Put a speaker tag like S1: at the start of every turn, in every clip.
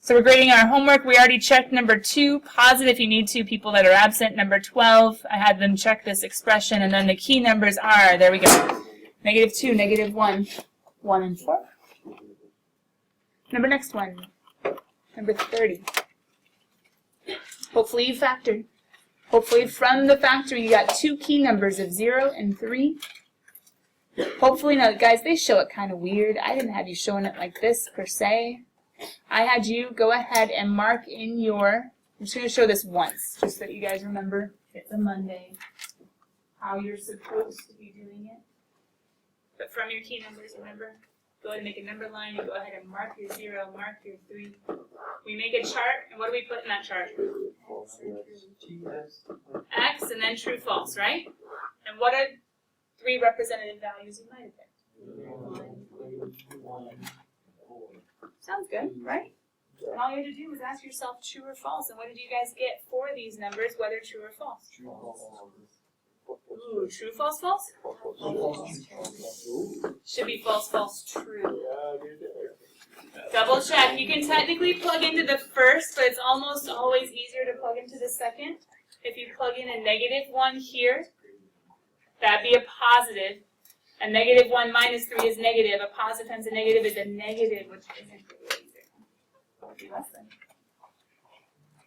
S1: So we're grading our homework. We already checked number 2, pause it if you need to, people that are absent. Number 12, I had them check this expression, and then the key numbers are, there we go, -2, -1, 1 and 4. Next one, number 30. Hopefully you factored. Hopefully from the factor you got 2 key numbers of 0 and 3. Hopefully, now guys, they show it kind of weird. I didn't have you showing it like this per se. I had you go ahead and mark in your, I'm just going to show this once, just so that you guys remember, it's a Monday, how you're supposed to be doing it. But from your key numbers, remember, go ahead and make a number line, and go ahead and mark your 0, mark your 3. We make a chart, and what do we put in that chart? X, and then true, false, right? And what are 3 representative values you might have picked? 1. Sounds good, right? And all you had to do was ask yourself true or false. And what did you guys get for these numbers, whether true or false? Ooh, true, false, false? Should be false, false, true. Double check. You can technically plug into the first, but it's almost always easier to plug into the second. If you plug in a -1 here, that'd be a positive. A -1 minus 3 is negative. A positive times a negative is a negative, which isn't really easy. It would be less than.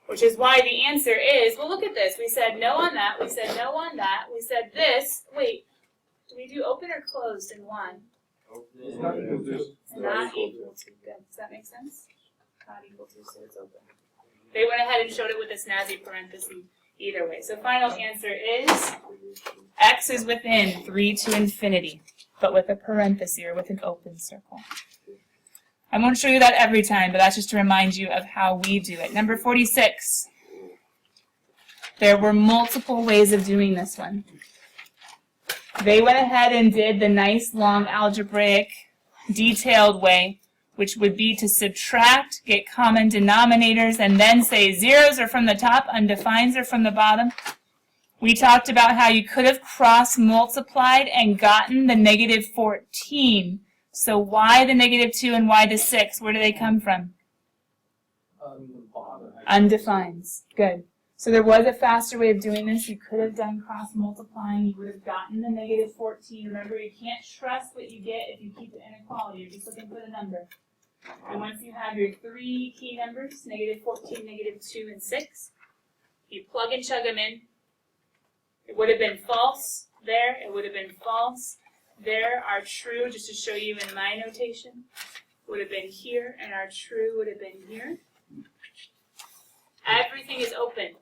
S1: Which is why the answer is, well, look at this. We said no on that. We said no on that. We said this. Wait, do we do open or closed in 1?
S2: It's not equal to.
S1: Not equal to. Good. Does that make sense? Not equal to, so it's open. They went ahead and showed it with a snazzy parenthesis either way. So final answer is X is within 3 to infinity, but with a parenthesis or with an open circle. I won't show you that every time, but that's just to remind you of how we do it. Number 46. There were multiple ways of doing this one. They went ahead and did the nice long algebraic detailed way, which would be to subtract, get common denominators, and then say zeros are from the top, undefines are from the bottom. We talked about how you could have cross-multiplied and gotten the -14. So why the -2 and why the 6? Where do they come from? Undefines. Good. So there was a faster way of doing this. You could have done cross-multiplying. You would have gotten the -14. Remember, you can't trust what you get if you keep the inequality. You're just looking for the number. And once you have your 3 key numbers, -14, -2, and 6, you plug and chug them in. It would have been false there. It would have been false there. Our true, just to show you in my notation, would have been here, and our true would have been here. Everything is open.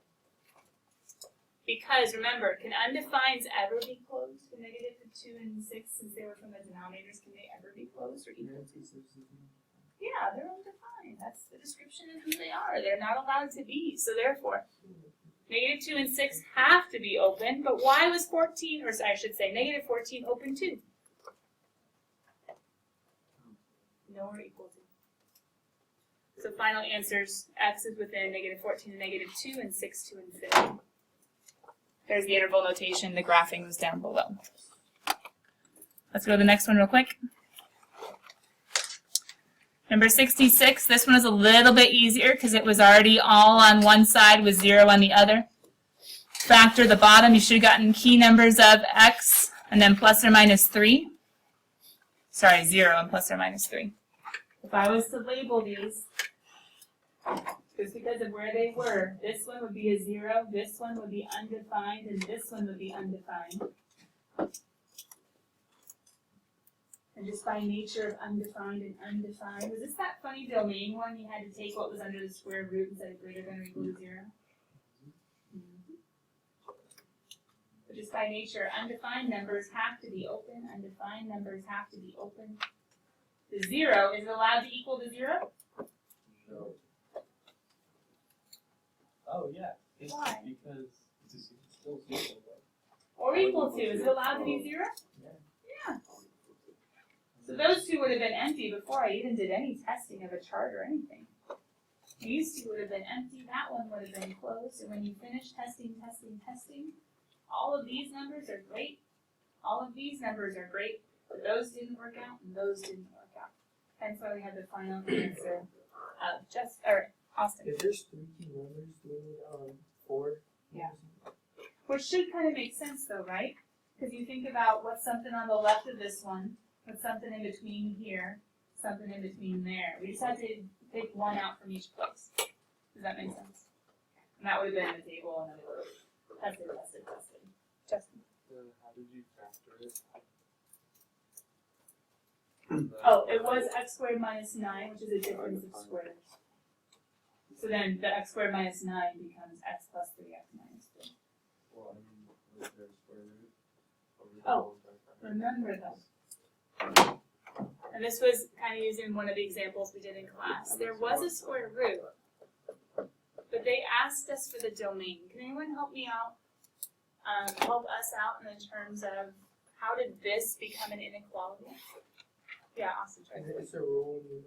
S1: Because, remember, can undefines ever be closed? The -2 and 6, since they were from the denominators, can they ever be closed or equal to? Yeah, they're undefined. That's the description of who they are. They're not allowed to be. So therefore, -2 and 6 have to be open. But why was 14, or I should say -14 open too? No or equal to. So final answers, X is within -14 and -2 and 6 to infinity. There's the interval notation. The graphing was down below. Let's go to the next one real quick. Number 66, this one is a little bit easier because it was already all on one side with 0 on the other. Factor the bottom, you should have gotten key numbers of X and then plus or minus 3. Sorry, 0 and plus or minus 3. If I was to label these, just because of where they were, this one would be a 0, this one would be undefined, and this one would be undefined. And just by nature of undefined and undefined, was this that funny domain one? You had to take what was under the square root and set it greater than or equal to 0? But just by nature, undefined numbers have to be open. Undefined numbers have to be open. The 0, is it allowed to equal to 0?
S2: No. Oh, yeah.
S1: Why?
S2: Because it's still 0.
S1: Or equal to. Is it allowed to be 0? Yeah. So those two would have been empty before I even did any testing of a chart or anything. These two would have been empty. That one would have been closed. And when you finish testing, all of these numbers are great. All of these numbers are great. But those didn't work out, and those didn't work out. Hence why we have the final answer of Austin.
S3: If there's 3 key numbers, do we need 4?
S1: Yeah. Which should kind of make sense though, right? Because you think about what's something on the left of this one, what's something in between here, something in between there. We just had to pick one out from each place. Does that make sense? And that would have been the table and then we would have tested. Justin.
S2: How did you factor it?
S1: Oh, it was x squared minus 9, which is a difference of squares. So then the x squared minus 9 becomes x plus 3x minus 3.
S2: Well, I mean, was there a square root?
S1: Oh, remember that. And this was kind of using one of the examples we did in class. There was a square root, but they asked us for the domain. Can anyone help me out? Help us out in the terms of how did this become an inequality? Yeah, awesome. Try to
S3: It's a rule in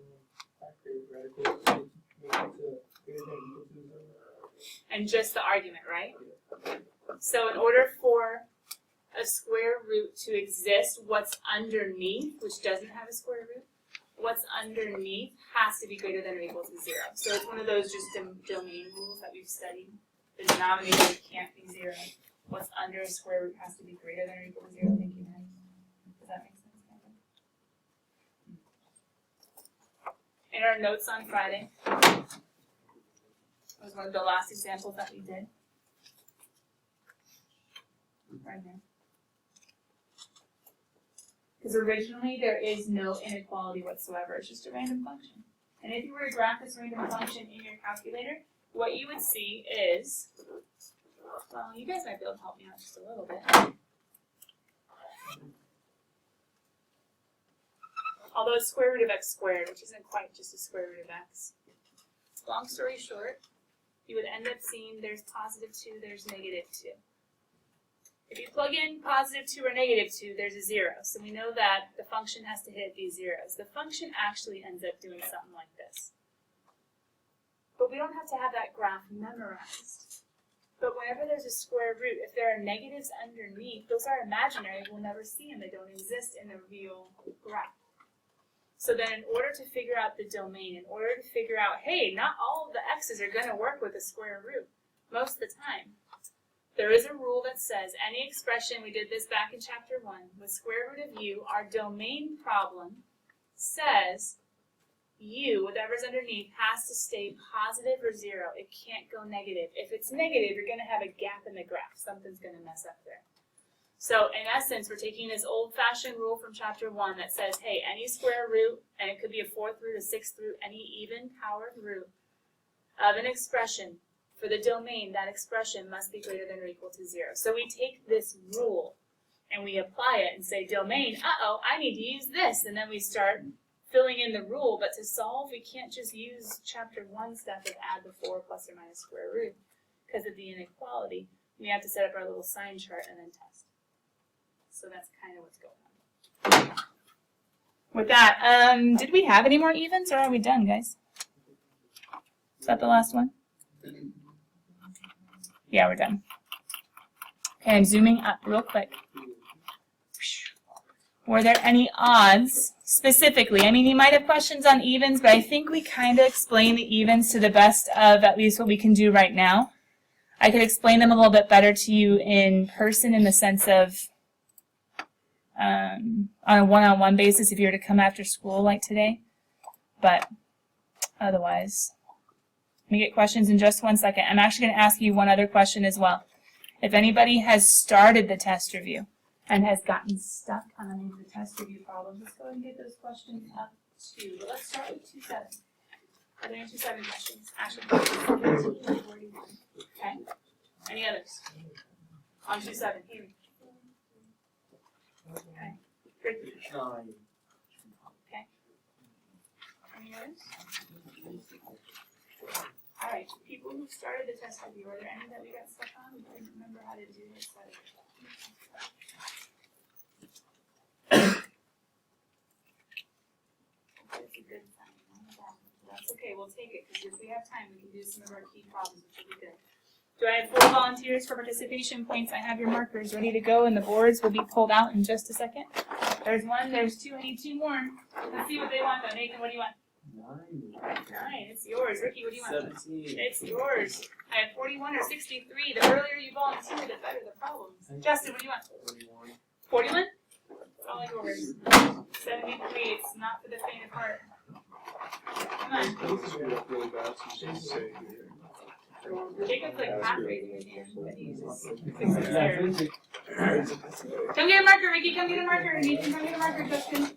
S3: factor radicals to make it to greater than or equal to 0.
S1: And just the argument, right? So in order for a square root to exist, what's underneath, which doesn't have a square root, what's underneath has to be greater than or equal to 0. So it's one of those just domain rules that we've studied. The denominator can't be 0. What's under a square root has to be greater than or equal to 0. Thank you, Maddie. Does that make sense? In our notes on Friday, was one of the last examples that we did. Right there. Because originally there is no inequality whatsoever, it's just a random function. And if you were to graph this random function in your calculator, what you would see is, well, you guys might be able to help me out just a little bit. Although it's square root of x squared, which isn't quite just a square root of x. Long story short, you would end up seeing there's positive 2, there's negative 2. If you plug in positive 2 or negative 2, there's a 0. So we know that the function has to hit these zeros. The function actually ends up doing something like this. But we don't have to have that graph memorized. But whenever there's a square root, if there are negatives underneath, those are imaginary. We'll never see them. They don't exist in the real graph. So then in order to figure out the domain, in order to figure out, hey, not all of the x's are going to work with a square root most of the time. There is a rule that says any expression, we did this back in chapter 1, with square root of u, our domain problem says u, whatever's underneath, has to stay positive or 0. It can't go negative. If it's negative, you're going to have a gap in the graph. Something's going to mess up there. So in essence, we're taking this old-fashioned rule from chapter 1 that says, hey, any square root, and it could be a 4th root, a 6th root, any even powered root of an expression, for the domain, that expression must be greater than or equal to 0. So we take this rule and we apply it and say, domain, I need to use this. And then we start filling in the rule. But to solve, we can't just use chapter 1 stuff and add the 4 plus or minus square root because of the inequality. We have to set up our little sign chart and then test. So that's kind of what's going on. With that, did we have any more evens or are we done, guys? Is that the last one? Yeah, we're done. Okay, I'm zooming up real quick. Were there any odds specifically? I mean, you might have questions on evens, but I think we kind of explained the evens to the best of at least what we can do right now. I could explain them a little bit better to you in person in the sense of on a one-on-one basis if you were to come after school like today. But otherwise, let me get questions in just 1 second. I'm actually going to ask you one other question as well. If anybody has started the test review and has gotten stuck on any of the test review problems, let's go ahead and get those questions up too. But let's start with 2-7. Are there any 2-7 questions? Ashley, 41. Okay. Any others? On 2-7, Haley. Okay. Great.
S2: 9.
S1: Okay. Any others? All right, people who started the test review, are there any that we got stuck on? We couldn't remember how to do this. That's a good sign. That's okay, we'll take it, because if we have time, we can do some of our key problems, which will be good. Do I have 4 volunteers for participation points? I have your markers ready to go, and the boards will be pulled out in just a second. There's 1, there's 2, I need 2 more. Let's see what they want, though. Nathan, what do you want?
S2: 9.
S1: 9, it's yours. yours. Ricky, what do you want?
S2: 17.
S1: It's yours. I have 41 or 63. The earlier you volunteer, the better the problems. Justin, what do you want?
S2: 41.
S1: 41? It's all yours. 73. It's not for the faint of heart. Come on.
S2: Screwed up really bad, so you should say
S1: Jacob's like half raising his hand, but he's just fixing his hair. Come get a marker, Ricky. Come get a marker. Nathan, come get a marker, Justin.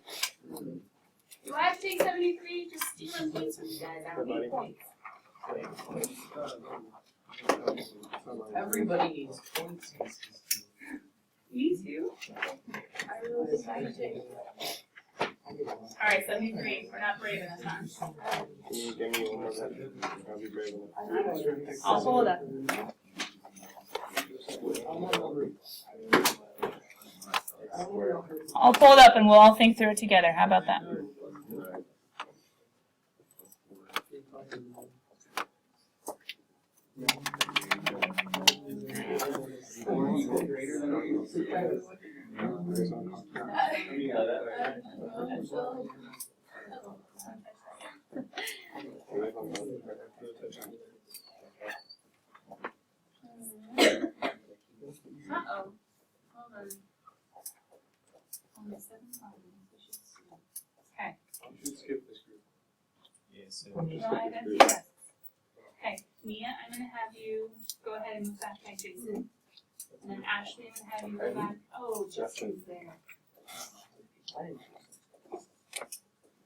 S1: Do I have to take 73? Just stealing points from you guys. I don't need points.
S3: Everybody needs points.
S1: Me too. Alright, 73. We're not brave enough, huh?
S2: Can you give me one more second? I'll be brave enough.
S1: I'll hold up. I'll pull it up and we'll all think through it together. How about that? Uh-oh. Hold on. Only 7 problems. Okay.
S2: You should skip this group. Yes.
S1: No, I have yes. Okay, Mia, I'm gonna have you go ahead and move back by Jason. And then Ashley, I'm gonna have you go back. Oh, Justin's there. I'm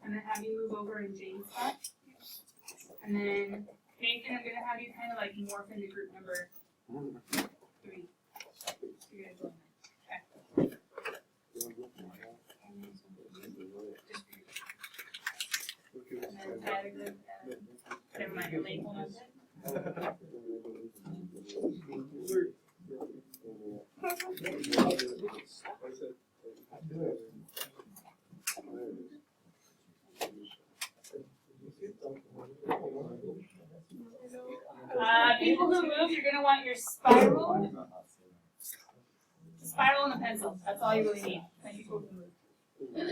S1: gonna have you move over in Jane's spot. And then Nathan, I'm gonna have you kind of like morph into group number 3. You guys will. Okay. And then add a group. Never mind, the label on it. People who move, you're gonna want your spiral and a pencil. That's all you really need. And people who move. Make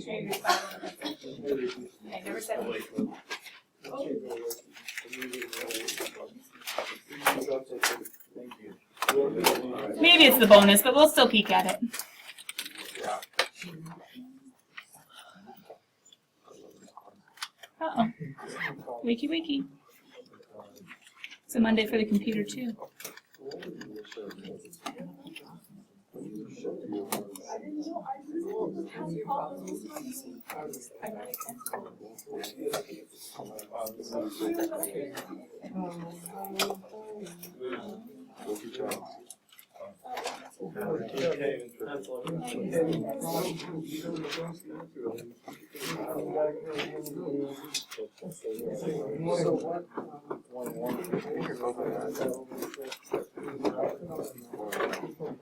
S1: sure you have your spiral and a pencil. Okay, number 7. Maybe it's the bonus, but we'll still peek at it. Uh-oh. Wakey, wakey. It's a Monday for the computer, too.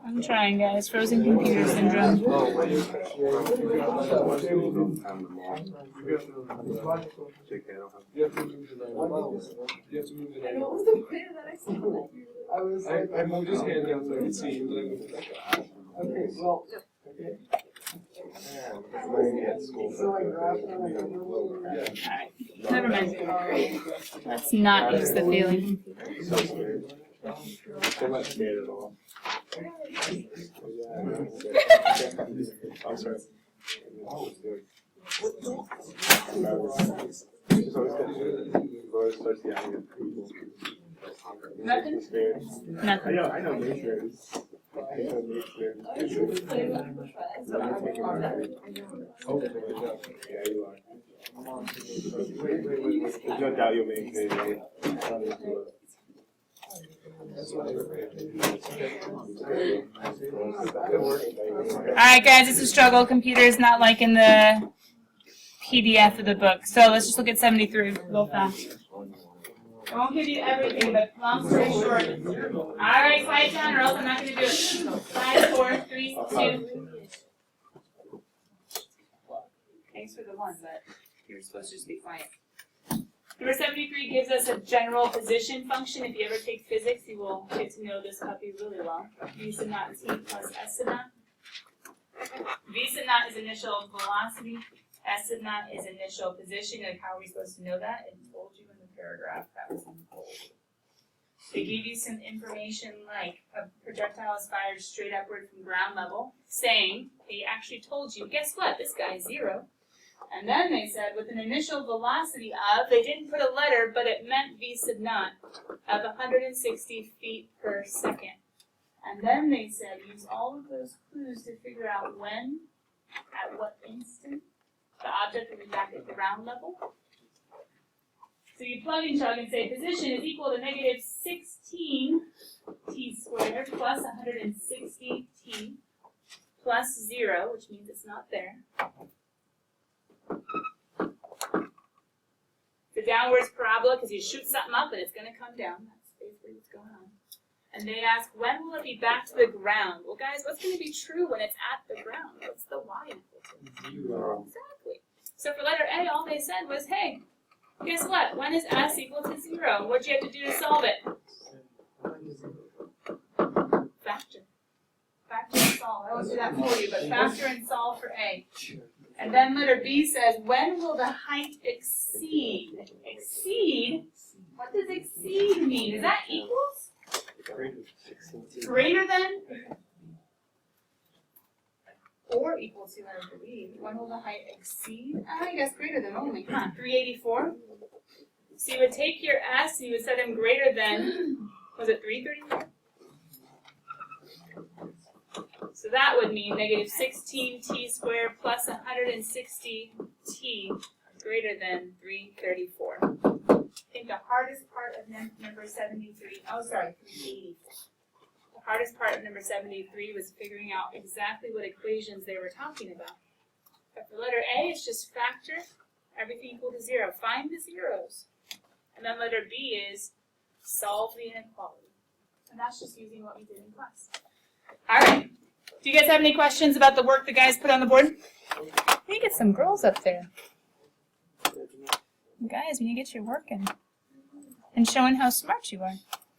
S1: I'm trying, guys. Frozen computer syndrome.
S2: I moved his hand down so I could see him, but I moved it back up.
S3: Okay, well, okay.
S1: Alright, never mind. Let's not use the feeling.
S2: So scared. I'm not scared at all. I'm sorry.
S1: Nothing? Nothing.
S2: I know Matrix. I know Matrix. Yeah, you are. There's no doubt you'll make it.
S1: Alright, guys, it's a struggle. Computer's not liking the PDF of the book. So let's just look at 73 real fast. I won't give you everything, but long story short. Alright, quiet down or else I'm not going to do it. 5, 4, 3, 2. Thanks for the one, but you're supposed to just be quiet. Number 73 gives us a general position function. If you ever take physics, you will get to know this puppy really well. V sub naught T plus S sub naught. V sub naught is initial velocity. S sub naught is initial position. Like, how are we supposed to know that? It told you in the paragraph. They give you some information like a projectile is fired straight upward from ground level, saying, they actually told you, guess what, this guy's 0. And then they said with an initial velocity of, they didn't put a letter, but it meant v sub naught, of 160 feet per second. And then they said use all of those clues to figure out when, at what instant, the object will be back at ground level. So you plug and chug and say position is equal to negative 16 t squared plus 160 t plus 0, which means it's not there. The downwards parabola, because you shoot something up and it's going to come down. That's basically what's going on. And they ask, when will it be back to the ground? Well, guys, what's going to be true when it's at the ground? What's the y equal to?
S2: 0.
S1: Exactly. So for letter A, all they said was, hey, guess what? When is s equal to 0? What'd you have to do to solve it? Factor. Factor and solve. I won't do that for you, but factor and solve for A. And then letter B says, when will the height exceed? Exceed? What does exceed mean? Is that equals? Greater than? Or equal to letter B. When will the height exceed? I guess greater than only, huh? 384? So you would take your S and you would set them greater than, was it 334? So that would mean negative 16t squared plus 160t greater than 334. I think the hardest part of number 73, oh sorry, 380. The hardest part of number 73 was figuring out exactly what equations they were talking about. But for letter A, it's just factor everything equal to 0. Find the zeros. And then letter B is solve the inequality. And that's just using what we did in class. All right. Do you guys have any questions about the work the guys put on the board? We need to get some girls up there. Guys, we need to get you working and showing how smart you are.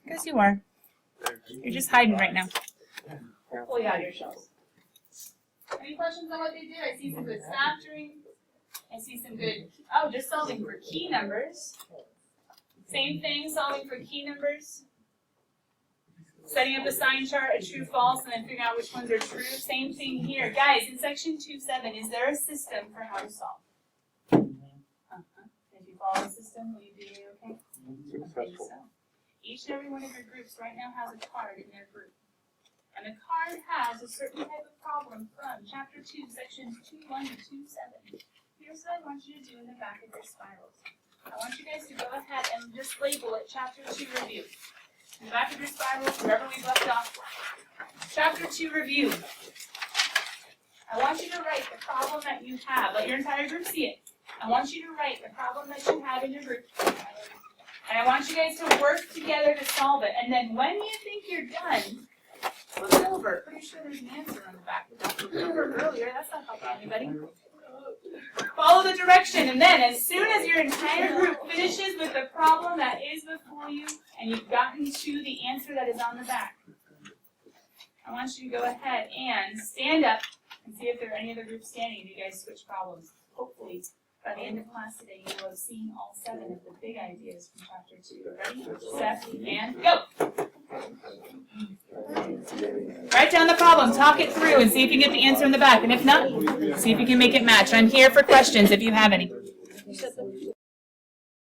S1: Because you are. You're just hiding right now. Pull you out of your shells. Any questions on what they did? I see some good factoring. I see some good, oh, just solving for key numbers. Same thing, solving for key numbers. Setting up a sign chart, a true, false, and then figuring out which ones are true. Same thing here. Guys, in section 2.7, is there a system for how to solve? If you follow the system, will you be okay? I think so. Each and every one of your groups right now has a card in their group. And the card has a certain type of problem from chapter 2, sections 2.1 to 2.7. Here's what I want you to do in the back of your spirals. I want you guys to go ahead and just label it chapter 2 review. In the back of your spirals, wherever we've left off. Chapter 2 review. I want you to write the problem that you have. Let your entire group see it. I want you to write the problem that you have in your group. And I want you guys to work together to solve it. And then when you think you're done, flip it over. Pretty sure there's an answer on the back. But don't flip it over earlier. That's not helping anybody. Follow the direction, and then as soon as your entire group finishes with the problem that is before you, and you've gotten to the answer that is on the back, I want you to go ahead and stand up and see if there are any other groups standing and you guys switch problems. Hopefully, by the end of class today, you will have seen all 7 of the big ideas from chapter 2. Ready, set, and go! Write down the problem, talk it through, and see if you can get the answer in the back. And if not, see if you can make it match. I'm here for questions if you have any.